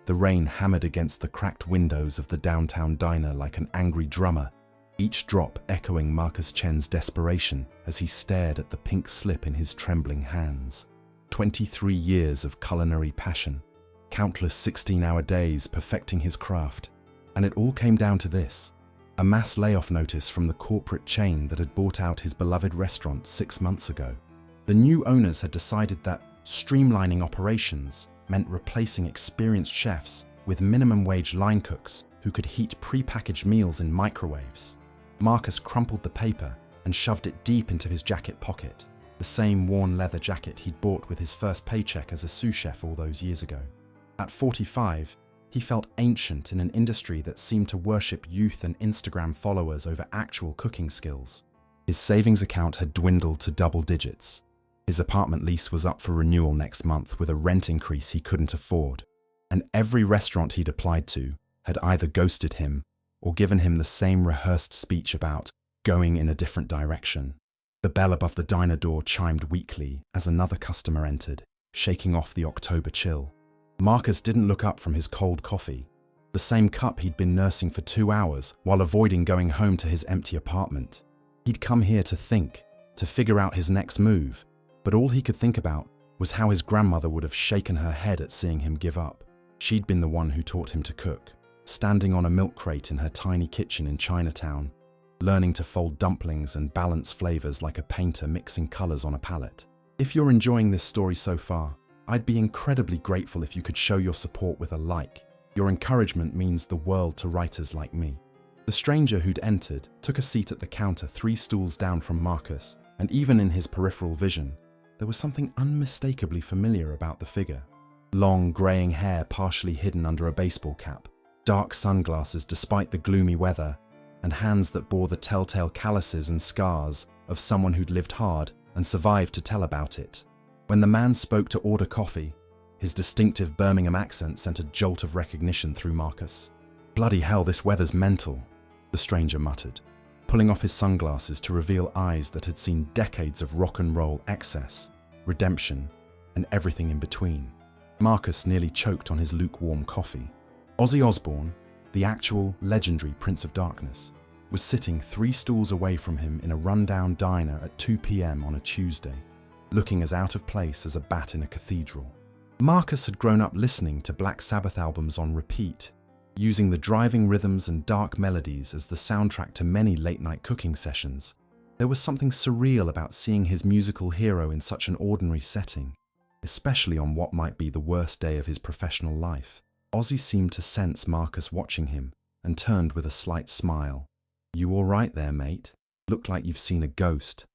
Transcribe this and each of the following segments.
The rain hammered against the cracked windows of the downtown diner like an angry drummer, each drop echoing Marcus Chen's desperation as he stared at the pink slip in his trembling hands. 23 years of culinary passion, countless 16-hour days perfecting his craft, and it all came down to this: a mass layoff notice from the corporate chain that had bought out his beloved restaurant 6 months ago. The new owners had decided that streamlining operations meant replacing experienced chefs with minimum-wage line cooks who could heat pre-packaged meals in microwaves. Marcus crumpled the paper and shoved it deep into his jacket pocket, the same worn leather jacket he'd bought with his first paycheck as a sous chef all those years ago. At 45, he felt ancient in an industry that seemed to worship youth and Instagram followers over actual cooking skills. His savings account had dwindled to double digits. His apartment lease was up for renewal next month with a rent increase he couldn't afford, and every restaurant he'd applied to had either ghosted him or given him the same rehearsed speech about going in a different direction. The bell above the diner door chimed weakly as another customer entered, shaking off the October chill. Marcus didn't look up from his cold coffee, the same cup he'd been nursing for 2 hours while avoiding going home to his empty apartment. He'd come here to think, to figure out his next move, but all he could think about was how his grandmother would have shaken her head at seeing him give up. She'd been the one who taught him to cook, standing on a milk crate in her tiny kitchen in Chinatown, learning to fold dumplings and balance flavors like a painter mixing colors on a palette. If you're enjoying this story so far, I'd be incredibly grateful if you could show your support with a like. Your encouragement means the world to writers like me. The stranger who'd entered took a seat at the counter 3 stools down from Marcus, and even in his peripheral vision, there was something unmistakably familiar about the figure. Long, graying hair partially hidden under a baseball cap, dark sunglasses despite the gloomy weather, and hands that bore the telltale calluses and scars of someone who'd lived hard and survived to tell about it. When the man spoke to order coffee, his distinctive Birmingham accent sent a jolt of recognition through Marcus. "Bloody hell, this weather's mental," the stranger muttered, pulling off his sunglasses to reveal eyes that had seen decades of rock and roll excess, redemption, and everything in between. Marcus nearly choked on his lukewarm coffee. Ozzy Osbourne, the actual legendary Prince of Darkness, was sitting 3 stools away from him in a rundown diner at 2 p.m. on a Tuesday, looking as out of place as a bat in a cathedral. Marcus had grown up listening to Black Sabbath albums on repeat, using the driving rhythms and dark melodies as the soundtrack to many late-night cooking sessions. There was something surreal about seeing his musical hero in such an ordinary setting, especially on what might be the worst day of his professional life. Ozzy seemed to sense Marcus watching him and turned with a slight smile. "You all right there, mate? Looked like you've seen a ghost."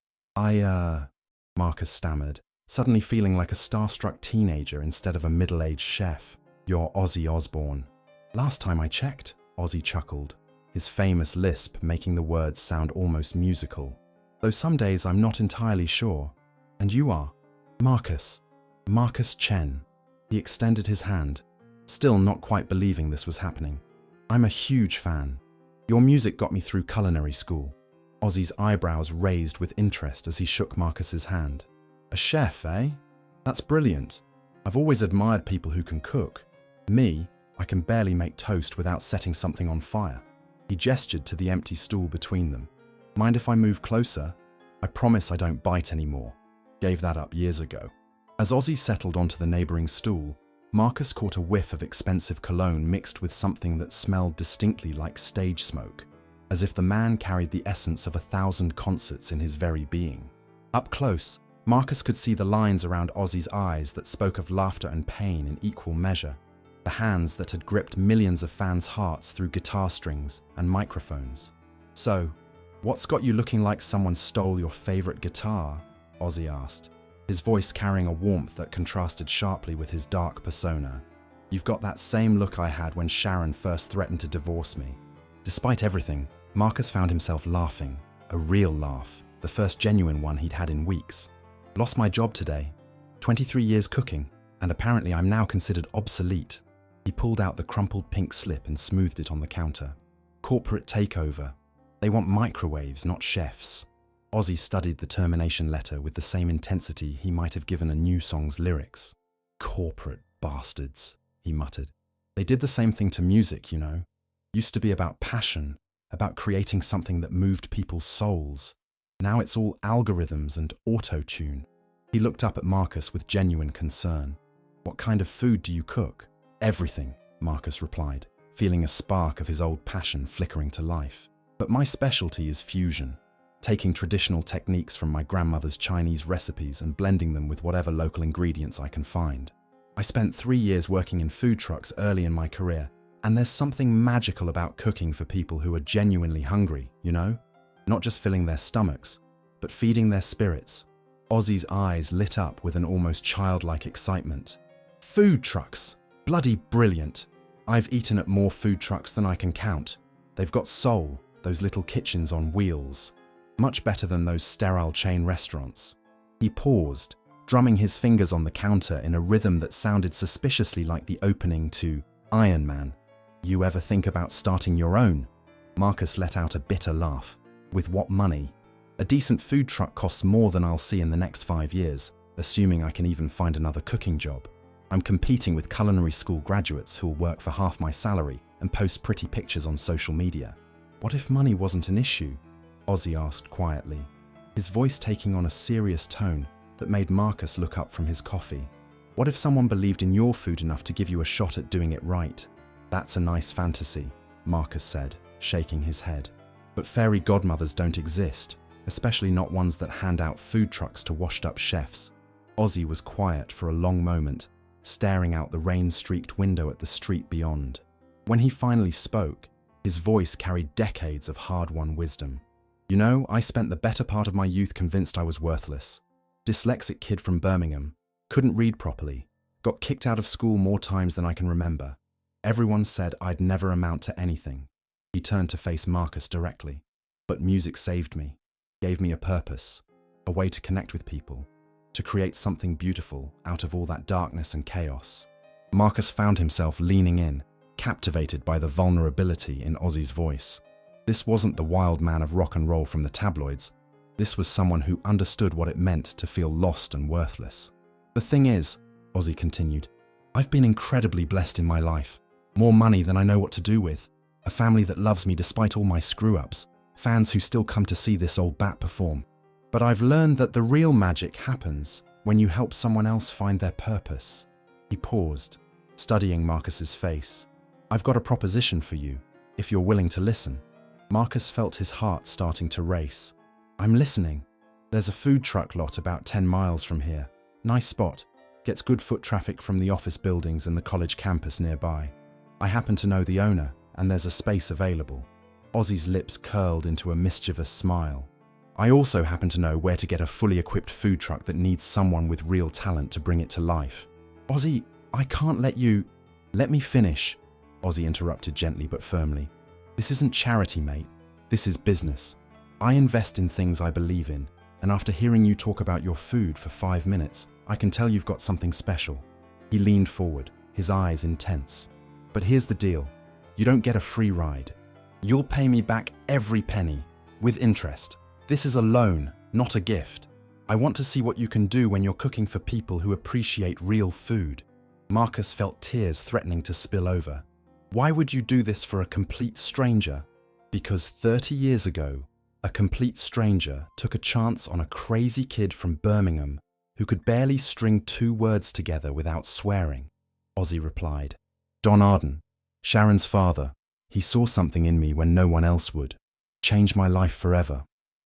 Marcus stammered, suddenly feeling like a starstruck teenager instead of a middle-aged chef. "You're Ozzy Osbourne." "Last time I checked," Ozzy chuckled, his famous lisp making the words sound almost musical. "Though some days I'm not entirely sure. And you are?" "Marcus Chen." He extended his hand, still not quite believing this was happening. "I'm a huge fan. Your music got me through culinary school." Ozzy's eyebrows raised with interest as he shook Marcus's hand. "A chef, eh? That's brilliant. I've always admired people who can cook. Me, I can barely make toast without setting something on fire." He gestured to the empty stool between them. "Mind if I move closer? I promise I don't bite anymore. Gave that up years ago." As Ozzy settled onto the neighboring stool, Marcus caught a whiff of expensive cologne mixed with something that smelled distinctly like stage smoke, as if the man carried the essence of 1,000 concerts in his very being. Up close, Marcus could see the lines around Ozzy's eyes that spoke of laughter and pain in equal measure, the hands that had gripped millions of fans' hearts through guitar strings and microphones. "So, what's got you looking like someone stole your favorite guitar?" Ozzy asked, his voice carrying a warmth that contrasted sharply with his dark persona. "You've got that same look I had when Sharon first threatened to divorce me." Despite everything, Marcus found himself laughing, a real laugh, the first genuine one he'd had in weeks. "Lost my job today. 23 years cooking, and apparently I'm now considered obsolete." He pulled out the crumpled pink slip and smoothed it on the counter. "Corporate takeover. They want microwaves, not chefs." Ozzy studied the termination letter with the same intensity he might have given a new song's lyrics. "Corporate bastards," he muttered. They did the same thing to music, you know. Used to be about passion, about creating something that moved people's souls. Now it's all algorithms and auto-tune. He looked up at Marcus with genuine concern. What kind of food do you cook? Everything, Marcus replied, feeling a spark of his old passion flickering to life. But my specialty is fusion, taking traditional techniques from my grandmother's Chinese recipes and blending them with whatever local ingredients I can find. I spent 3 years working in food trucks early in my career, and there's something magical about cooking for people who are genuinely hungry, you know? Not just filling their stomachs, but feeding their spirits. Ozzy's eyes lit up with an almost childlike excitement. Food trucks! Bloody brilliant! I've eaten at more food trucks than I can count. They've got soul, those little kitchens on wheels. Much better than those sterile chain restaurants. He paused, drumming his fingers on the counter in a rhythm that sounded suspiciously like the opening to Iron Man. You ever think about starting your own? Marcus let out a bitter laugh. With what money? A decent food truck costs more than I'll see in the next 5 years, assuming I can even find another cooking job. I'm competing with culinary school graduates who'll work for half my salary and post pretty pictures on social media. What if money wasn't an issue? Ozzy asked quietly, his voice taking on a serious tone that made Marcus look up from his coffee. What if someone believed in your food enough to give you a shot at doing it right? That's a nice fantasy, Marcus said, shaking his head. But fairy godmothers don't exist, especially not ones that hand out food trucks to washed-up chefs. Ozzy was quiet for a long moment, staring out the rain-streaked window at the street beyond. When he finally spoke, his voice carried decades of hard-won wisdom. You know, I spent the better part of my youth convinced I was worthless. Dyslexic kid from Birmingham, couldn't read properly, got kicked out of school more times than I can remember. Everyone said I'd never amount to anything. He turned to face Marcus directly. But music saved me, gave me a purpose, a way to connect with people, to create something beautiful out of all that darkness and chaos. Marcus found himself leaning in, captivated by the vulnerability in Ozzy's voice. This wasn't the wild man of rock and roll from the tabloids. This was someone who understood what it meant to feel lost and worthless. The thing is, Ozzy continued, I've been incredibly blessed in my life. More money than I know what to do with. A family that loves me despite all my screw-ups. Fans who still come to see this old bat perform. But I've learned that the real magic happens when you help someone else find their purpose. He paused, studying Marcus's face. I've got a proposition for you, if you're willing to listen. Marcus felt his heart starting to race. I'm listening. There's a food truck lot about 10 miles from here. Nice spot. Gets good foot traffic from the office buildings and the college campus nearby. I happen to know the owner, and there's a space available. Ozzy's lips curled into a mischievous smile. I also happen to know where to get a fully equipped food truck that needs someone with real talent to bring it to life. Ozzy, I can't let you... Let me finish, Ozzy interrupted gently but firmly. This isn't charity, mate. This is business. I invest in things I believe in, and after hearing you talk about your food for 5 minutes, I can tell you've got something special. He leaned forward, his eyes intense. But here's the deal. You don't get a free ride. You'll pay me back every penny, with interest. This is a loan, not a gift. I want to see what you can do when you're cooking for people who appreciate real food. Marcus felt tears threatening to spill over. Why would you do this for a complete stranger? Because 30 years ago, a complete stranger took a chance on a crazy kid from Birmingham who could barely string 2 words together without swearing. Ozzy replied. Don Arden, Sharon's father. He saw something in me when no one else would. Changed my life forever.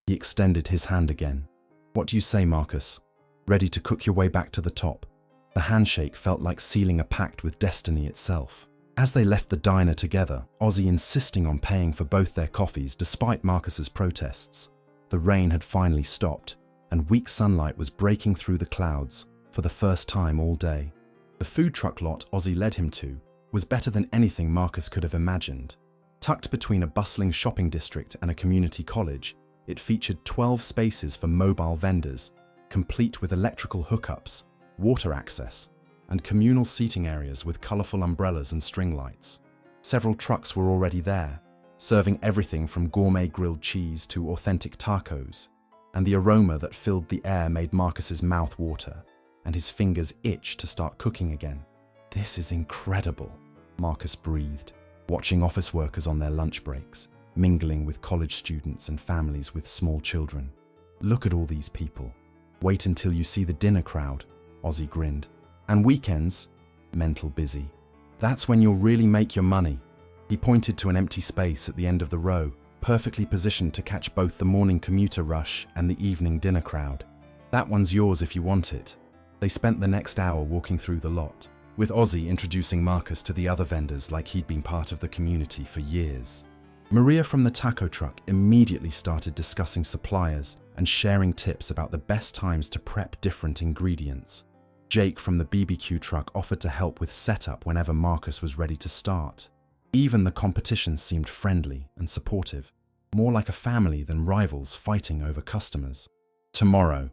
He extended his hand again. What do you say, Marcus? Ready to cook your way back to the top? The handshake felt like sealing a pact with destiny itself. As they left the diner together, Ozzy insisting on paying for both their coffees despite Marcus's protests. The rain had finally stopped, and weak sunlight was breaking through the clouds for the first time all day. The food truck lot Ozzy led him to was better than anything Marcus could have imagined. Tucked between a bustling shopping district and a community college, it featured 12 spaces for mobile vendors, complete with electrical hookups, water access, and communal seating areas with colourful umbrellas and string lights. Several trucks were already there, serving everything from gourmet grilled cheese to authentic tacos, and the aroma that filled the air made Marcus's mouth water, and his fingers itch to start cooking again. This is incredible. Marcus breathed, watching office workers on their lunch breaks, mingling with college students and families with small children. Look at all these people. Wait until you see the dinner crowd, Ozzy grinned. And weekends? Mental busy. That's when you'll really make your money. He pointed to an empty space at the end of the row, perfectly positioned to catch both the morning commuter rush and the evening dinner crowd. That one's yours if you want it. They spent the next hour walking through the lot, with Ozzy introducing Marcus to the other vendors like he'd been part of the community for years. Maria from the taco truck immediately started discussing suppliers and sharing tips about the best times to prep different ingredients. Jake from the BBQ truck offered to help with setup whenever Marcus was ready to start. Even the competition seemed friendly and supportive, more like a family than rivals fighting over customers. Tomorrow,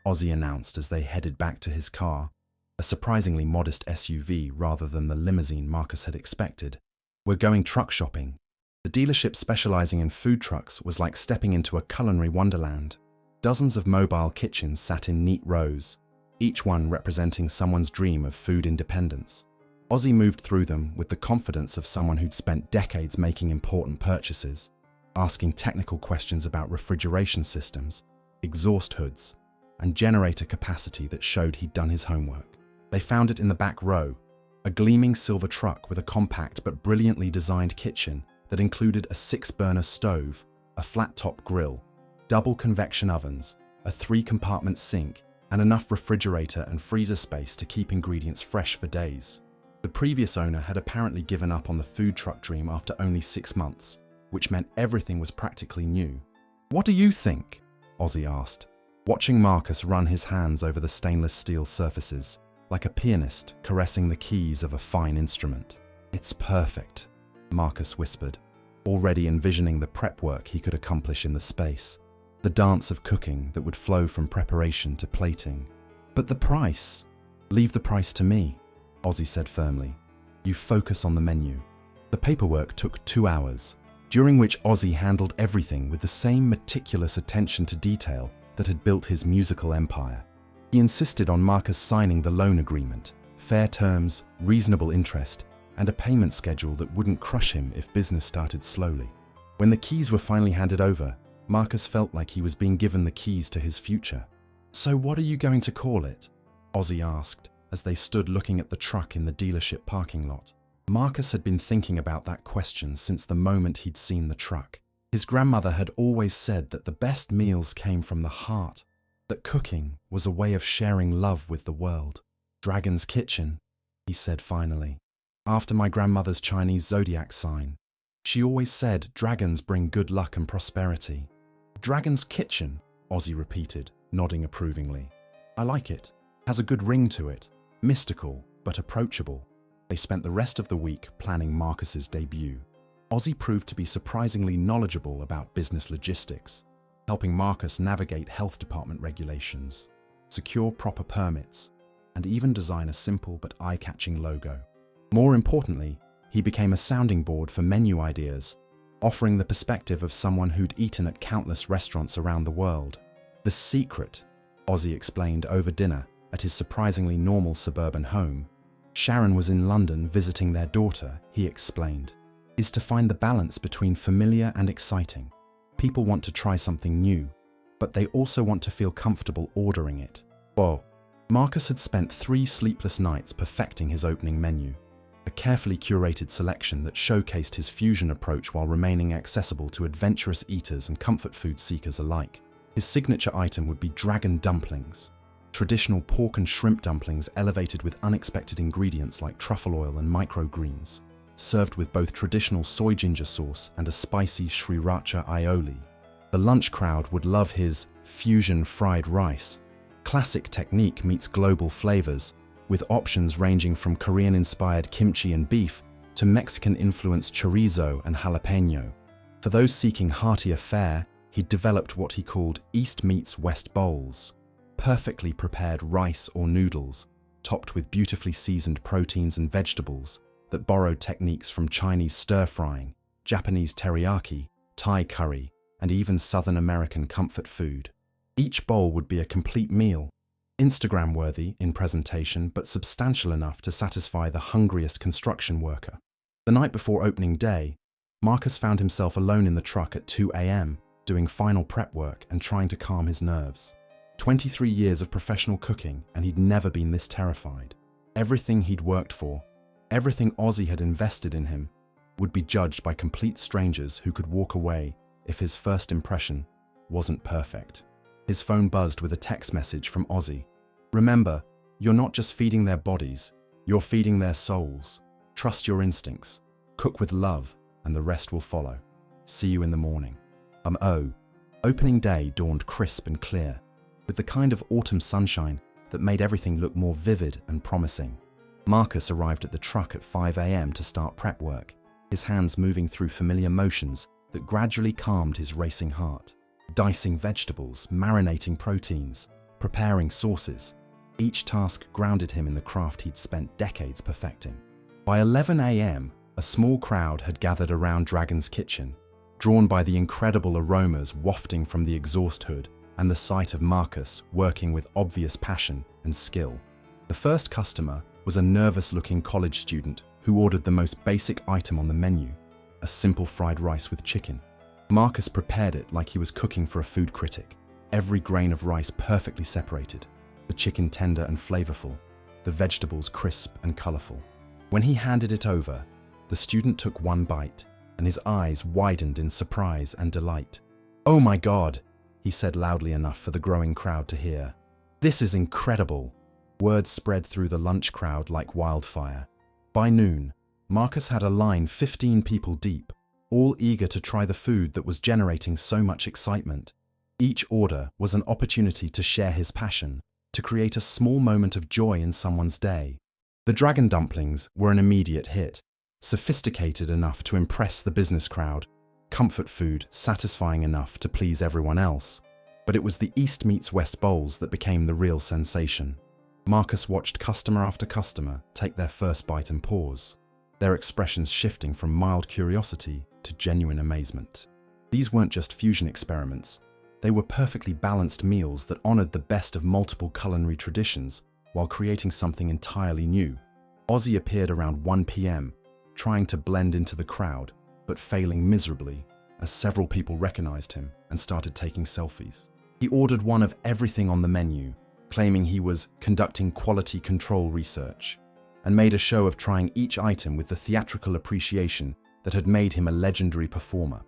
Ozzy announced as they headed back to his car, a surprisingly modest SUV rather than the limousine Marcus had expected. We're going truck shopping. The dealership specializing in food trucks was like stepping into a culinary wonderland. Dozens of mobile kitchens sat in neat rows, each one representing someone's dream of food independence. Ozzy moved through them with the confidence of someone who'd spent decades making important purchases, asking technical questions about refrigeration systems, exhaust hoods, and generator capacity that showed he'd done his homework. They found it in the back row, a gleaming silver truck with a compact but brilliantly designed kitchen that included a 6-burner stove, a flat-top grill, double convection ovens, a 3-compartment sink, and enough refrigerator and freezer space to keep ingredients fresh for days. The previous owner had apparently given up on the food truck dream after only 6 months, which meant everything was practically new. "What do you think?" Ozzy asked, watching Marcus run his hands over the stainless steel surfaces, like a pianist caressing the keys of a fine instrument. "It's perfect," Marcus whispered, already envisioning the prep work he could accomplish in the space, the dance of cooking that would flow from preparation to plating. "But the price?" "Leave the price to me," Ozzy said firmly. "You focus on the menu." The paperwork took 2 hours, during which Ozzy handled everything with the same meticulous attention to detail that had built his musical empire. He insisted on Marcus signing the loan agreement, fair terms, reasonable interest, and a payment schedule that wouldn't crush him if business started slowly. When the keys were finally handed over, Marcus felt like he was being given the keys to his future. "So what are you going to call it?" Ozzy asked as they stood looking at the truck in the dealership parking lot. Marcus had been thinking about that question since the moment he'd seen the truck. His grandmother had always said that the best meals came from the heart, that cooking was a way of sharing love with the world. "Dragon's Kitchen," he said finally, after my grandmother's Chinese zodiac sign. She always said dragons bring good luck and prosperity. "Dragon's Kitchen," Ozzy repeated, nodding approvingly. "I like it. Has a good ring to it. Mystical, but approachable." They spent the rest of the week planning Marcus's debut. Ozzy proved to be surprisingly knowledgeable about business logistics, helping Marcus navigate health department regulations, secure proper permits, and even design a simple but eye-catching logo. More importantly, he became a sounding board for menu ideas, offering the perspective of someone who'd eaten at countless restaurants around the world. "The secret," Ozzy explained over dinner at his surprisingly normal suburban home. Sharon was in London visiting their daughter, he explained, "is to find the balance between familiar and exciting. People want to try something new, but they also want to feel comfortable ordering it." Whoa. Marcus had spent 3 sleepless nights perfecting his opening menu, a carefully curated selection that showcased his fusion approach while remaining accessible to adventurous eaters and comfort food seekers alike. His signature item would be dragon dumplings, traditional pork and shrimp dumplings elevated with unexpected ingredients like truffle oil and microgreens, served with both traditional soy ginger sauce and a spicy sriracha aioli. The lunch crowd would love his fusion fried rice. Classic technique meets global flavors, with options ranging from Korean-inspired kimchi and beef to Mexican-influenced chorizo and jalapeno. For those seeking heartier fare, he'd developed what he called East meets West bowls, perfectly prepared rice or noodles, topped with beautifully seasoned proteins and vegetables that borrowed techniques from Chinese stir-frying, Japanese teriyaki, Thai curry, and even Southern American comfort food. Each bowl would be a complete meal, Instagram-worthy in presentation but substantial enough to satisfy the hungriest construction worker. The night before opening day, Marcus found himself alone in the truck at 2 a.m., doing final prep work and trying to calm his nerves. 23 years of professional cooking, and he'd never been this terrified. Everything he'd worked for, everything Ozzy had invested in him, would be judged by complete strangers who could walk away if his first impression wasn't perfect. His phone buzzed with a text message from Ozzy. "Remember, you're not just feeding their bodies, you're feeding their souls. Trust your instincts, cook with love, and the rest will follow. See you in the morning." Opening day dawned crisp and clear, with the kind of autumn sunshine that made everything look more vivid and promising. Marcus arrived at the truck at 5 a.m. to start prep work, his hands moving through familiar motions that gradually calmed his racing heart. Dicing vegetables, marinating proteins, preparing sauces. Each task grounded him in the craft he'd spent decades perfecting. By 11 a.m., a small crowd had gathered around Dragon's kitchen, drawn by the incredible aromas wafting from the exhaust hood and the sight of Marcus working with obvious passion and skill. The first customer was a nervous-looking college student who ordered the most basic item on the menu, a simple fried rice with chicken. Marcus prepared it like he was cooking for a food critic, every grain of rice perfectly separated, the chicken tender and flavorful, the vegetables crisp and colorful. When he handed it over, the student took one bite, and his eyes widened in surprise and delight. "Oh my God," he said loudly enough for the growing crowd to hear. "This is incredible." Words spread through the lunch crowd like wildfire. By noon, Marcus had a line 15 people deep, all eager to try the food that was generating so much excitement. Each order was an opportunity to share his passion, to create a small moment of joy in someone's day. The dragon dumplings were an immediate hit, sophisticated enough to impress the business crowd, comfort food satisfying enough to please everyone else. But it was the East meets West bowls that became the real sensation. Marcus watched customer after customer take their first bite and pause, their expressions shifting from mild curiosity to genuine amazement. These weren't just fusion experiments. They were perfectly balanced meals that honored the best of multiple culinary traditions while creating something entirely new. Ozzy appeared around 1 p.m., trying to blend into the crowd, but failing miserably as several people recognized him and started taking selfies. He ordered one of everything on the menu, claiming he was conducting quality control research, and made a show of trying each item with the theatrical appreciation that had made him a legendary performer.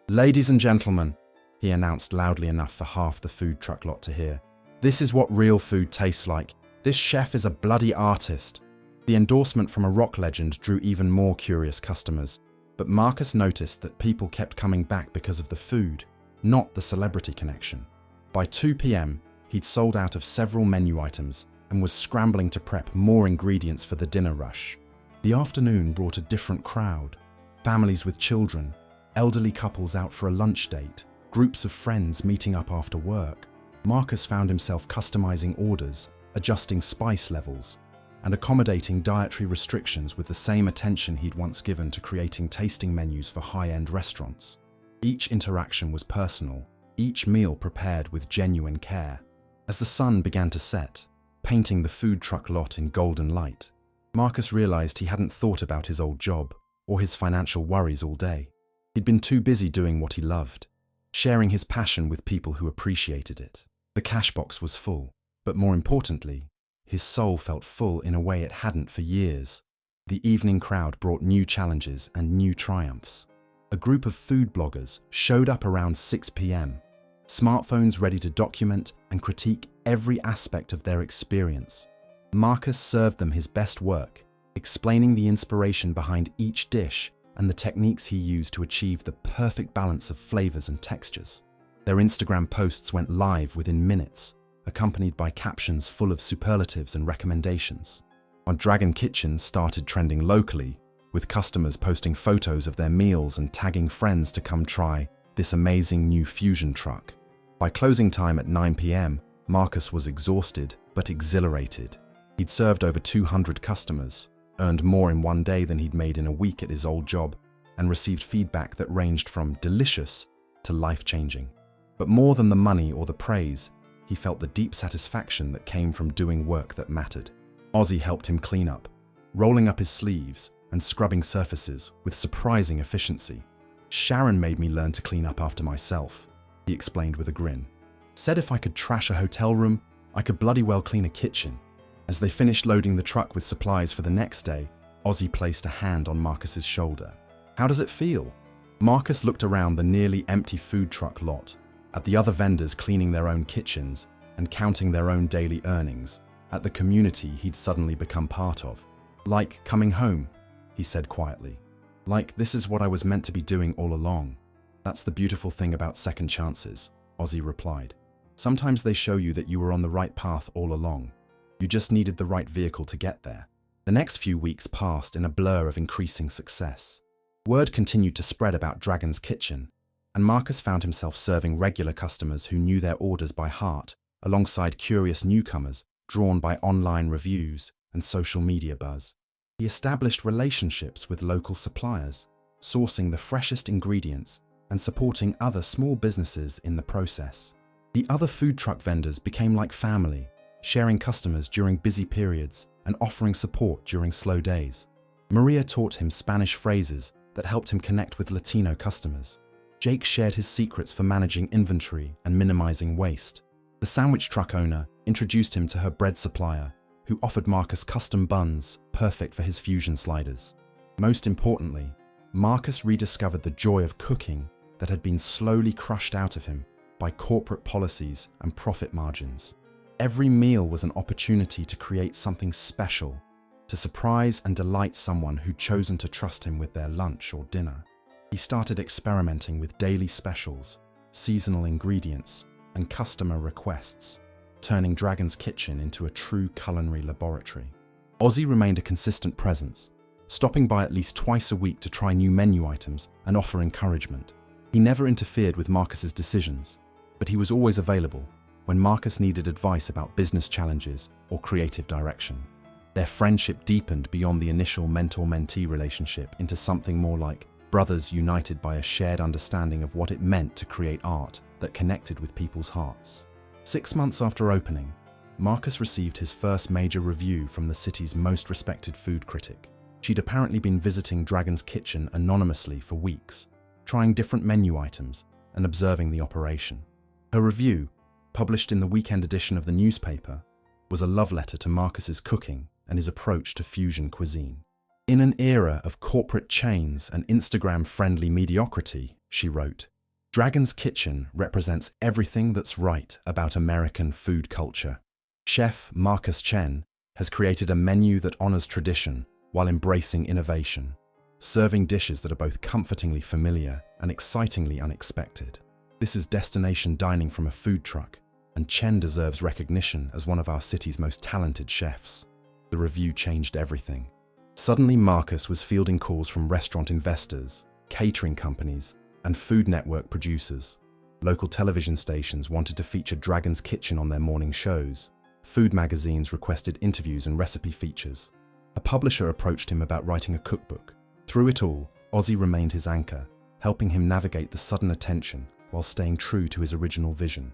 "Ladies and gentlemen," he announced loudly enough for half the food truck lot to hear, "this is what real food tastes like. This chef is a bloody artist." The endorsement from a rock legend drew even more curious customers, but Marcus noticed that people kept coming back because of the food, not the celebrity connection. By 2 p.m., he'd sold out of several menu items and was scrambling to prep more ingredients for the dinner rush. The afternoon brought a different crowd. Families with children, elderly couples out for a lunch date, groups of friends meeting up after work. Marcus found himself customizing orders, adjusting spice levels, and accommodating dietary restrictions with the same attention he'd once given to creating tasting menus for high-end restaurants. Each interaction was personal, each meal prepared with genuine care. As the sun began to set, painting the food truck lot in golden light, Marcus realized he hadn't thought about his old job or his financial worries all day. He'd been too busy doing what he loved, sharing his passion with people who appreciated it. The cash box was full, but more importantly, his soul felt full in a way it hadn't for years. The evening crowd brought new challenges and new triumphs. A group of food bloggers showed up around 6 p.m., smartphones ready to document and critique every aspect of their experience. Marcus served them his best work, explaining the inspiration behind each dish and the techniques he used to achieve the perfect balance of flavors and textures. Their Instagram posts went live within minutes, accompanied by captions full of superlatives and recommendations. Our Dragon Kitchen started trending locally, with customers posting photos of their meals and tagging friends to come try this amazing new fusion truck. By closing time at 9 p.m., Marcus was exhausted but exhilarated. He'd served over 200 customers, earned more in one day than he'd made in a week at his old job, and received feedback that ranged from delicious to life-changing. But more than the money or the praise, he felt the deep satisfaction that came from doing work that mattered. Ozzy helped him clean up, rolling up his sleeves and scrubbing surfaces with surprising efficiency. Sharon made me learn to clean up after myself, he explained with a grin. Said if I could trash a hotel room, I could bloody well clean a kitchen. As they finished loading the truck with supplies for the next day, Ozzy placed a hand on Marcus's shoulder. How does it feel? Marcus looked around the nearly empty food truck lot, at the other vendors cleaning their own kitchens and counting their own daily earnings, at the community he'd suddenly become part of. Like coming home, he said quietly. Like this is what I was meant to be doing all along. That's the beautiful thing about second chances, Ozzy replied. Sometimes they show you that you were on the right path all along. You just needed the right vehicle to get there. The next few weeks passed in a blur of increasing success. Word continued to spread about Dragon's Kitchen, and Marcus found himself serving regular customers who knew their orders by heart, alongside curious newcomers drawn by online reviews and social media buzz. He established relationships with local suppliers, sourcing the freshest ingredients and supporting other small businesses in the process. The other food truck vendors became like family, sharing customers during busy periods and offering support during slow days. Maria taught him Spanish phrases that helped him connect with Latino customers. Jake shared his secrets for managing inventory and minimizing waste. The sandwich truck owner introduced him to her bread supplier, who offered Marcus custom buns perfect for his fusion sliders. Most importantly, Marcus rediscovered the joy of cooking that had been slowly crushed out of him by corporate policies and profit margins. Every meal was an opportunity to create something special, to surprise and delight someone who'd chosen to trust him with their lunch or dinner. He started experimenting with daily specials, seasonal ingredients, and customer requests, turning Dragon's Kitchen into a true culinary laboratory. Ozzy remained a consistent presence, stopping by at least twice a week to try new menu items and offer encouragement. He never interfered with Marcus's decisions, but he was always available when Marcus needed advice about business challenges or creative direction. Their friendship deepened beyond the initial mentor-mentee relationship into something more like brothers united by a shared understanding of what it meant to create art that connected with people's hearts. 6 months after opening, Marcus received his first major review from the city's most respected food critic. She'd apparently been visiting Dragon's Kitchen anonymously for weeks, trying different menu items and observing the operation. Her review, published in the weekend edition of the newspaper, was a love letter to Marcus's cooking and his approach to fusion cuisine. In an era of corporate chains and Instagram-friendly mediocrity, she wrote, Dragon's Kitchen represents everything that's right about American food culture. Chef Marcus Chen has created a menu that honors tradition while embracing innovation, serving dishes that are both comfortingly familiar and excitingly unexpected. This is destination dining from a food truck, and Chen deserves recognition as one of our city's most talented chefs. The review changed everything. Suddenly, Marcus was fielding calls from restaurant investors, catering companies, and Food Network producers. Local television stations wanted to feature Dragon's Kitchen on their morning shows. Food magazines requested interviews and recipe features. A publisher approached him about writing a cookbook. Through it all, Ozzy remained his anchor, helping him navigate the sudden attention while staying true to his original vision.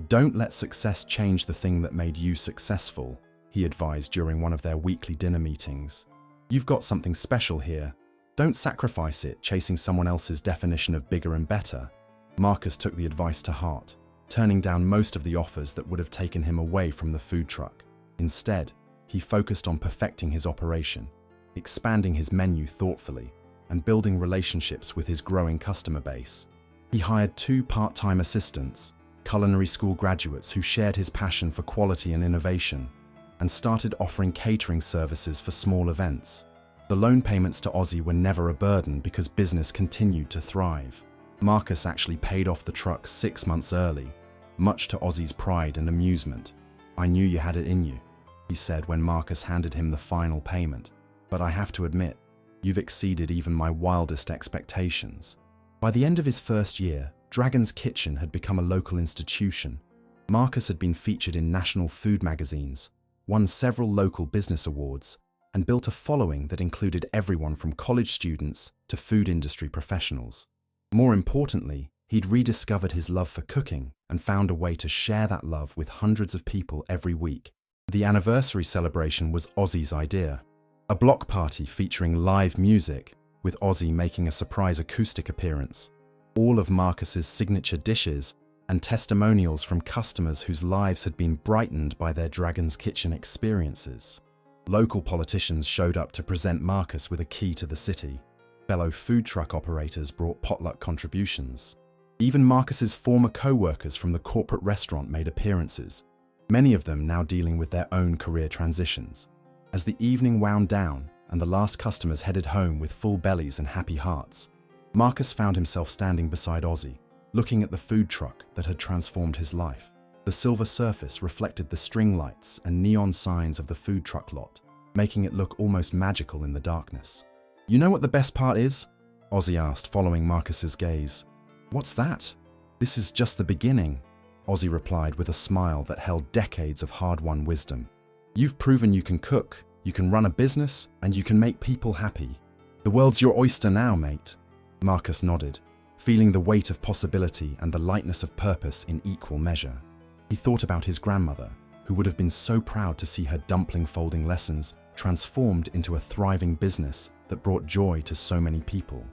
Don't let success change the thing that made you successful, he advised during one of their weekly dinner meetings. You've got something special here. Don't sacrifice it chasing someone else's definition of bigger and better. Marcus took the advice to heart, turning down most of the offers that would have taken him away from the food truck. Instead, he focused on perfecting his operation, expanding his menu thoughtfully, and building relationships with his growing customer base. He hired 2 part-time assistants, culinary school graduates who shared his passion for quality and innovation, and started offering catering services for small events. The loan payments to Ozzy were never a burden because business continued to thrive. Marcus actually paid off the truck 6 months early, much to Ozzy's pride and amusement. I knew you had it in you, he said when Marcus handed him the final payment. But I have to admit, you've exceeded even my wildest expectations. By the end of his first year, Dragon's Kitchen had become a local institution. Marcus had been featured in national food magazines, won several local business awards, and built a following that included everyone from college students to food industry professionals. More importantly, he'd rediscovered his love for cooking and found a way to share that love with hundreds of people every week. The anniversary celebration was Ozzy's idea. A block party featuring live music, with Ozzy making a surprise acoustic appearance, all of Marcus's signature dishes, and testimonials from customers whose lives had been brightened by their Dragon's Kitchen experiences. Local politicians showed up to present Marcus with a key to the city. Fellow food truck operators brought potluck contributions. Even Marcus's former co-workers from the corporate restaurant made appearances, many of them now dealing with their own career transitions. As the evening wound down and the last customers headed home with full bellies and happy hearts, Marcus found himself standing beside Ozzy, looking at the food truck that had transformed his life. The silver surface reflected the string lights and neon signs of the food truck lot, making it look almost magical in the darkness. "You know what the best part is?" Ozzy asked, following Marcus's gaze. "What's that?" "This is just the beginning," Ozzy replied with a smile that held decades of hard-won wisdom. "You've proven you can cook, you can run a business, and you can make people happy. The world's your oyster now, mate." Marcus nodded, feeling the weight of possibility and the lightness of purpose in equal measure. He thought about his grandmother, who would have been so proud to see her dumpling folding lessons transformed into a thriving business that brought joy to so many people.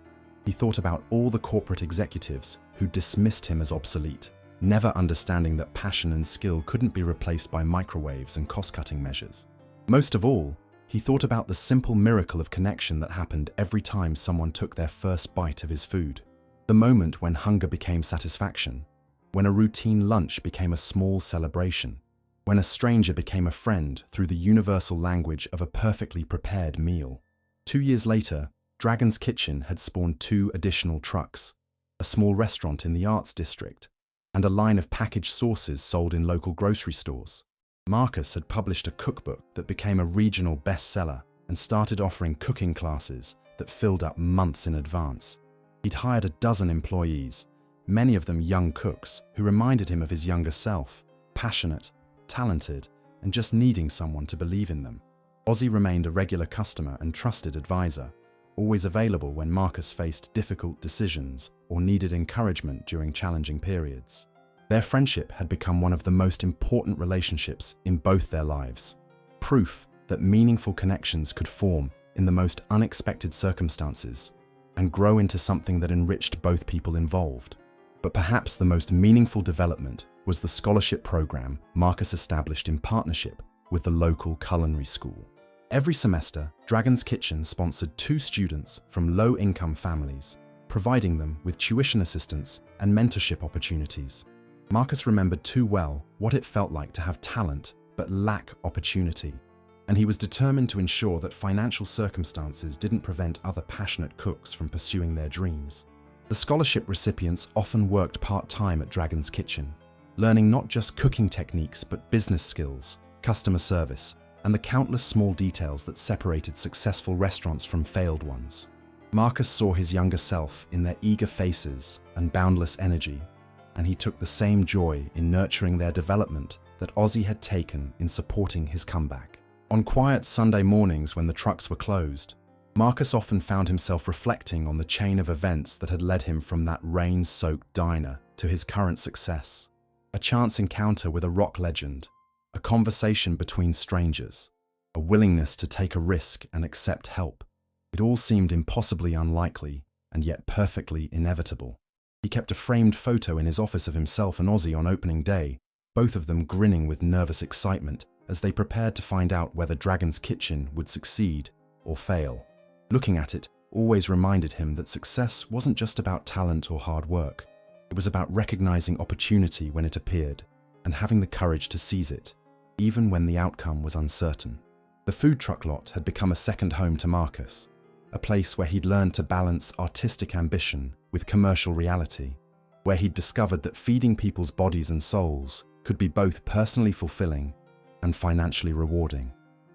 He thought about all the corporate executives who dismissed him as obsolete, never understanding that passion and skill couldn't be replaced by microwaves and cost-cutting measures. Most of all, he thought about the simple miracle of connection that happened every time someone took their first bite of his food. The moment when hunger became satisfaction, when a routine lunch became a small celebration, when a stranger became a friend through the universal language of a perfectly prepared meal. 2 years later, Dragon's Kitchen had spawned 2 additional trucks, a small restaurant in the arts district, and a line of packaged sauces sold in local grocery stores. Marcus had published a cookbook that became a regional bestseller and started offering cooking classes that filled up months in advance. He'd hired a dozen employees, many of them young cooks who reminded him of his younger self, passionate, talented, and just needing someone to believe in them. Ozzy remained a regular customer and trusted advisor, always available when Marcus faced difficult decisions or needed encouragement during challenging periods. Their friendship had become one of the most important relationships in both their lives, proof that meaningful connections could form in the most unexpected circumstances and grow into something that enriched both people involved. But perhaps the most meaningful development was the scholarship program Marcus established in partnership with the local culinary school. Every semester, Dragon's Kitchen sponsored 2 students from low-income families, providing them with tuition assistance and mentorship opportunities. Marcus remembered too well what it felt like to have talent but lack opportunity, and he was determined to ensure that financial circumstances didn't prevent other passionate cooks from pursuing their dreams. The scholarship recipients often worked part-time at Dragon's Kitchen, learning not just cooking techniques but business skills, customer service, and the countless small details that separated successful restaurants from failed ones. Marcus saw his younger self in their eager faces and boundless energy, and he took the same joy in nurturing their development that Ozzy had taken in supporting his comeback. On quiet Sunday mornings when the trucks were closed, Marcus often found himself reflecting on the chain of events that had led him from that rain-soaked diner to his current success. A chance encounter with a rock legend, a conversation between strangers, a willingness to take a risk and accept help. It all seemed impossibly unlikely and yet perfectly inevitable. He kept a framed photo in his office of himself and Ozzy on opening day, both of them grinning with nervous excitement as they prepared to find out whether Dragon's Kitchen would succeed or fail. Looking at it always reminded him that success wasn't just about talent or hard work. It was about recognizing opportunity when it appeared and having the courage to seize it, even when the outcome was uncertain. The food truck lot had become a second home to Marcus, a place where he'd learned to balance artistic ambition with commercial reality, where he'd discovered that feeding people's bodies and souls could be both personally fulfilling and financially rewarding.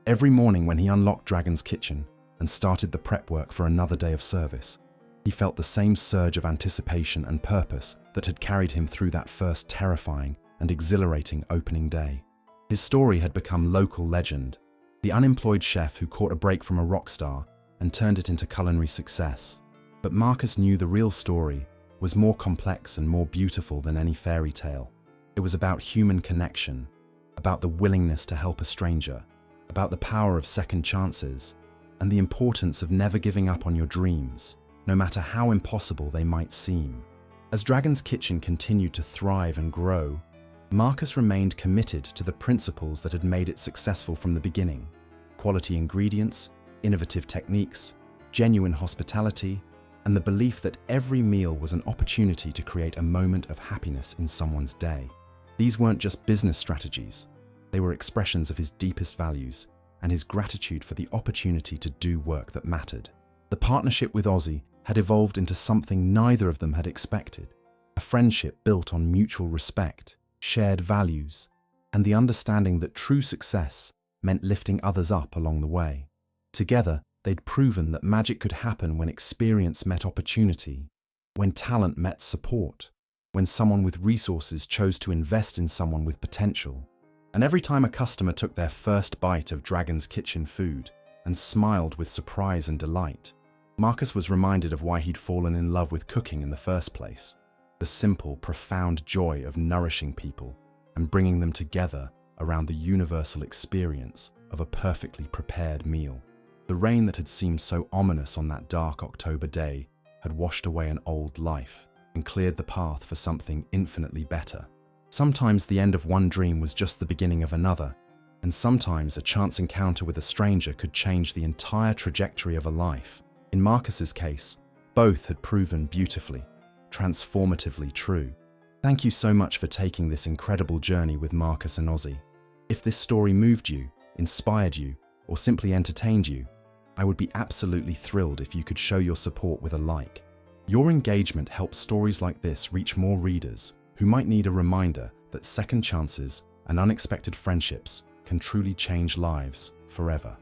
Every morning when he unlocked Dragon's Kitchen and started the prep work for another day of service, he felt the same surge of anticipation and purpose that had carried him through that first terrifying and exhilarating opening day. His story had become local legend, the unemployed chef who caught a break from a rock star and turned it into culinary success. But Marcus knew the real story was more complex and more beautiful than any fairy tale. It was about human connection, about the willingness to help a stranger, about the power of second chances, and the importance of never giving up on your dreams, no matter how impossible they might seem. As Dragon's Kitchen continued to thrive and grow, Marcus remained committed to the principles that had made it successful from the beginning: quality ingredients, innovative techniques, genuine hospitality, and the belief that every meal was an opportunity to create a moment of happiness in someone's day. These weren't just business strategies, they were expressions of his deepest values and his gratitude for the opportunity to do work that mattered. The partnership with Ozzy had evolved into something neither of them had expected: a friendship built on mutual respect, shared values, and the understanding that true success meant lifting others up along the way. Together, they'd proven that magic could happen when experience met opportunity, when talent met support, when someone with resources chose to invest in someone with potential. And every time a customer took their first bite of Dragon's Kitchen food and smiled with surprise and delight, Marcus was reminded of why he'd fallen in love with cooking in the first place: the simple, profound joy of nourishing people and bringing them together around the universal experience of a perfectly prepared meal. The rain that had seemed so ominous on that dark October day had washed away an old life and cleared the path for something infinitely better. Sometimes the end of one dream was just the beginning of another, and sometimes a chance encounter with a stranger could change the entire trajectory of a life. In Marcus's case, both had proven beautifully, transformatively true. Thank you so much for taking this incredible journey with Marcus and Ozzy. If this story moved you, inspired you, or simply entertained you, I would be absolutely thrilled if you could show your support with a like. Your engagement helps stories like this reach more readers who might need a reminder that second chances and unexpected friendships can truly change lives forever.